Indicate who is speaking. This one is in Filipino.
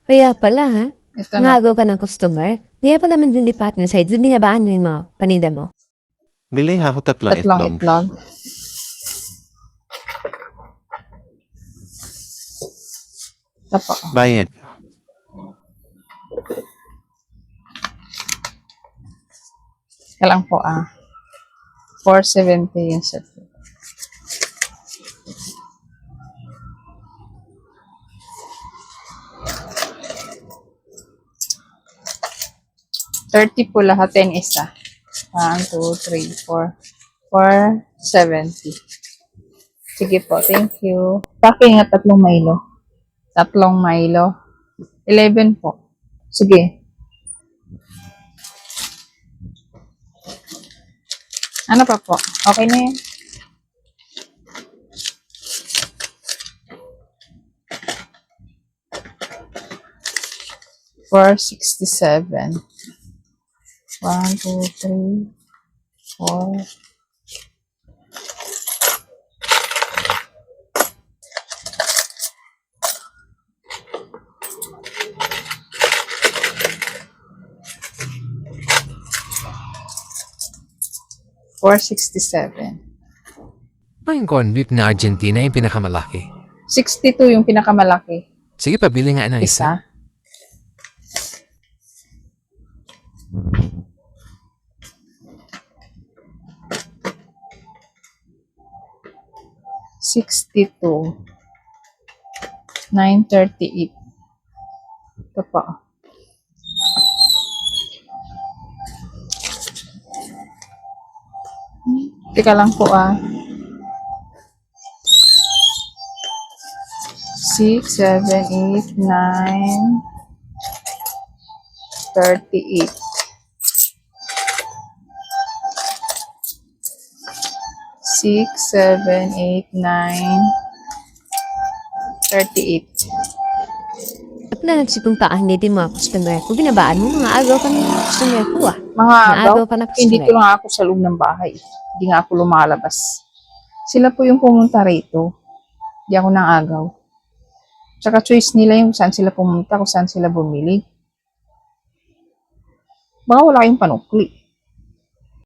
Speaker 1: Kaya pala ha,
Speaker 2: Ito na.
Speaker 1: nangagaw ka ng customer. Di pala man din lipat ng sides, hindi binabaan rin mo, paninda mo.
Speaker 3: Bili ako tatlong
Speaker 2: Tatlong
Speaker 3: itlog.
Speaker 2: itlog. Ito po.
Speaker 3: Bayad.
Speaker 2: Kailang po 470 yung set. $30 po lahat, 10 isa. 1, 2, 3, 4. 470. Sige po, thank you. Paki nga tatlong Milo. Tatlong Milo. 11 po. Sige. Ano pa po? Okay na yun. $467. 1, 2, 3, 4. $467.
Speaker 4: Ang corned beef na Argentina yung pinakamalaki.
Speaker 2: 62 yung pinakamalaki.
Speaker 4: Sige, pabili nga ng isa.
Speaker 2: Isa. $62. $938. Ito pa. Teka lang po 6, 7, 8, 9, 38. 6, 7, 8, 9, 38.
Speaker 1: At na nagsipong taan din mga customer ko, binabaan mo, mga agaw ka ng customer ko
Speaker 2: Mga
Speaker 1: Naagaw
Speaker 2: agaw,
Speaker 1: pa na
Speaker 2: hindi
Speaker 1: customer.
Speaker 2: ko lang ako sa loob ng bahay. Hindi nga ako lumalabas. Sila po yung pumunta rito. Hindi ako nang agaw. Tsaka choice nila yung saan sila pumunta, kung saan sila bumili. Baka wala kayong panukli.